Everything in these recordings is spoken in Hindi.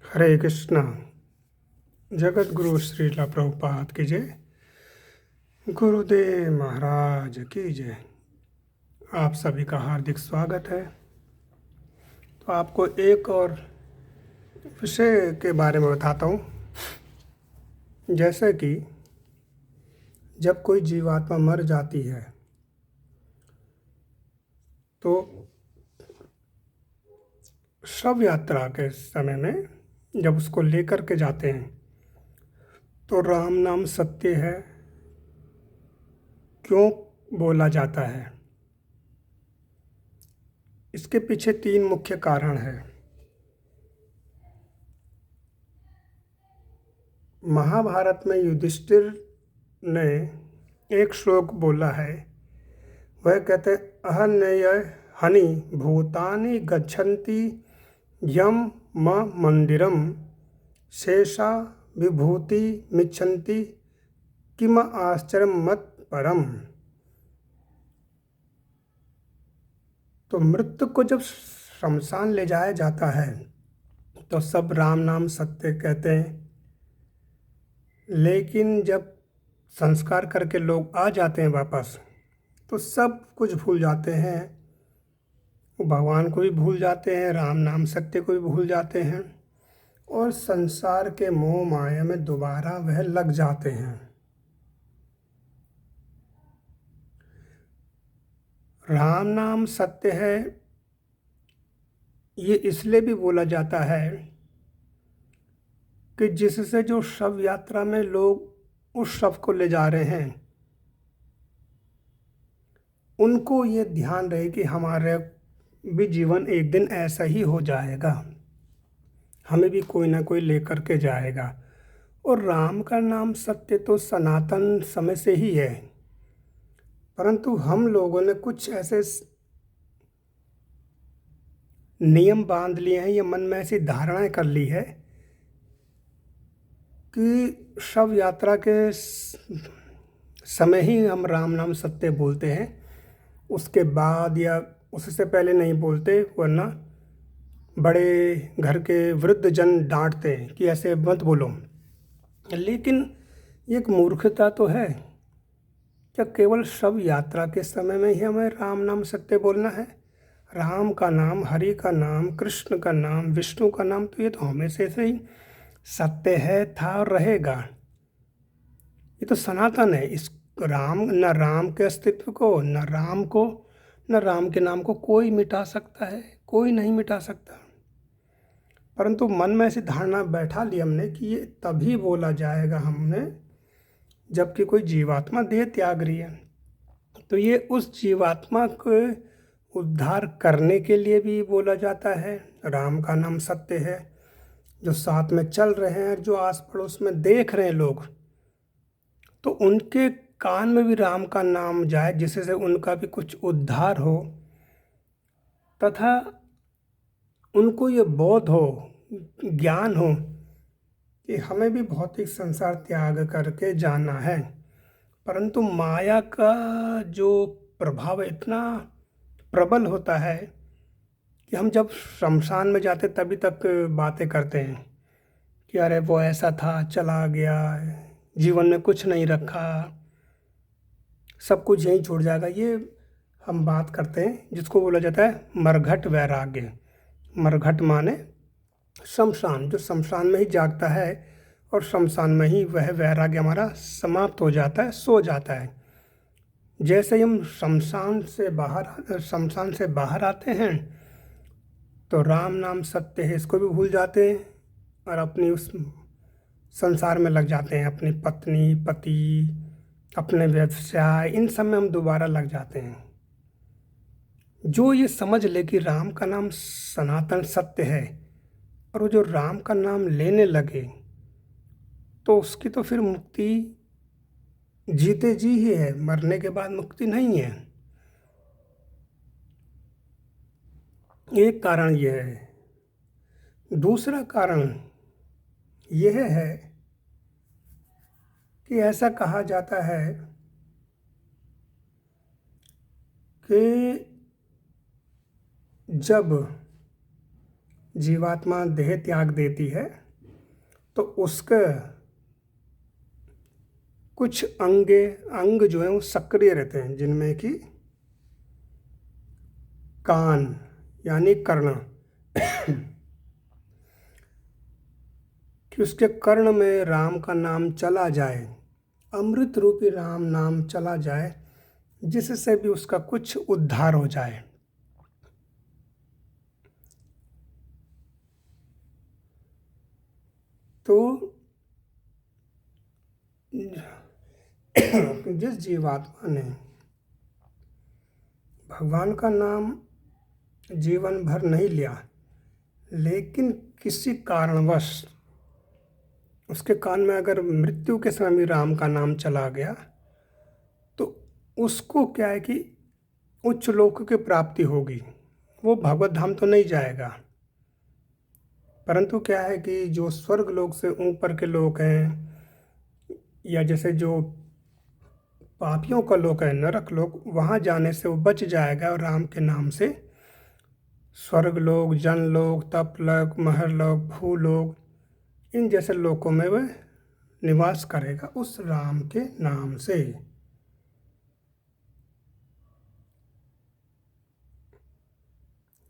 हरे कृष्णा। जगत गुरु श्रीला प्रभुपाद की जय। गुरुदेव महाराज की जय। आप सभी का हार्दिक स्वागत है। तो आपको एक और विषय के बारे में बताता हूँ। जैसे कि जब कोई जीवात्मा मर जाती है तो शव यात्रा के समय में जब उसको लेकर के जाते हैं तो राम नाम सत्य है क्यों बोला जाता है। इसके पीछे 3 मुख्य कारण है। महाभारत में युधिष्ठिर ने एक श्लोक बोला है। वह कहते अहन्यय हनि भूतानि गच्छन्ति यम म मंदिरम शेषा विभूति मिच्छन्ति किम आश्चर्य मत परम। तो मृत्यु को जब शमशान ले जाया जाता है तो सब राम नाम सत्य कहते हैं, लेकिन जब संस्कार करके लोग आ जाते हैं वापस तो सब कुछ भूल जाते हैं। भगवान को भी भूल जाते हैं, राम नाम सत्य को भी भूल जाते हैं और संसार के मोह माया में दोबारा वह लग जाते हैं। राम नाम सत्य है ये इसलिए भी बोला जाता है कि जिससे जो शव यात्रा में लोग उस शव को ले जा रहे हैं उनको ये ध्यान रहे कि हमारे भी जीवन एक दिन ऐसा ही हो जाएगा, हमें भी कोई ना कोई लेकर के जाएगा। और राम का नाम सत्य तो सनातन समय से ही है, परंतु हम लोगों ने कुछ ऐसे नियम बांध लिए हैं या मन में ऐसी धारणाएं कर ली है कि शव यात्रा के समय ही हम राम नाम सत्य बोलते हैं, उसके बाद या उससे पहले नहीं बोलते, वरना बड़े घर के वृद्ध जन डांटते हैं कि ऐसे मत बोलो। लेकिन ये एक मूर्खता तो है। क्या केवल शव यात्रा के समय में ही हमें राम नाम सत्य बोलना है? राम का नाम, हरि का नाम, कृष्ण का नाम, विष्णु का नाम तो ये तो हमेशा से ही सत्य है, था और रहेगा। ये तो सनातन है। इस राम न राम के अस्तित्व को, न राम के नाम को कोई मिटा सकता है, कोई नहीं मिटा सकता। परंतु मन में ऐसी धारणा बैठा ली हमने कि ये तभी बोला जाएगा हमने जबकि कोई जीवात्मा देह त्याग रही है। तो ये उस जीवात्मा को उद्धार करने के लिए भी बोला जाता है। राम का नाम सत्य है। जो साथ में चल रहे हैं, जो आस पड़ोस में देख रहे हैं लोग, तो उनके कान में भी राम का नाम जाए जिससे उनका भी कुछ उद्धार हो, तथा उनको ये बोध हो, ज्ञान हो कि हमें भी भौतिक संसार त्याग करके जाना है। परंतु माया का जो प्रभाव इतना प्रबल होता है कि हम जब शमशान में जाते तभी तक बातें करते हैं कि अरे वो ऐसा था, चला गया, जीवन में कुछ नहीं रखा, सब कुछ यहीं छूट जाएगा। ये हम बात करते हैं जिसको बोला जाता है मरघट वैराग्य। मरघट माने शमशान, जो शमशान में ही जागता है और शमशान में ही वह वैराग्य हमारा समाप्त हो जाता है, सो जाता है। जैसे ही हम शमशान से बाहर आते हैं तो राम नाम सत्य है इसको भी भूल जाते हैं और अपनी उस संसार में लग जाते हैं। अपनी पत्नी, पति, अपने व्यवसाय, इन सब में हम दोबारा लग जाते हैं। जो ये समझ ले कि राम का नाम सनातन सत्य है और वो जो राम का नाम लेने लगे तो उसकी तो फिर मुक्ति जीते जी ही है, मरने के बाद मुक्ति नहीं है। एक कारण यह है। दूसरा कारण यह है कि ऐसा कहा जाता है कि जब जीवात्मा देह त्याग देती है तो उसके कुछ अंग जो हैं वो सक्रिय रहते हैं, जिनमें कि कान यानी कर्ण, कि उसके कर्ण में राम का नाम चला जाए, अमृत रूपी राम नाम चला जाए, जिससे भी उसका कुछ उद्धार हो जाए। तो जिस जीवात्मा ने भगवान का नाम जीवन भर नहीं लिया, लेकिन किसी कारणवश उसके कान में अगर मृत्यु के समय भी राम का नाम चला गया, तो उसको क्या है कि उच्च लोक की प्राप्ति होगी। वो भगवत धाम तो नहीं जाएगा, परंतु क्या है कि जो स्वर्ग लोक से ऊपर के लोग हैं, या जैसे जो पापियों का लोक है नरक लोक, वहाँ जाने से वो बच जाएगा और राम के नाम से स्वर्ग लोक, जन लोक, तप लोक, महर लोक, भूलोक, इन जैसे लोकों में वह निवास करेगा उस राम के नाम से।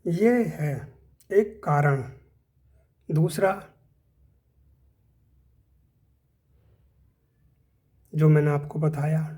ये है एक कारण। दूसरा जो मैंने आपको बताया,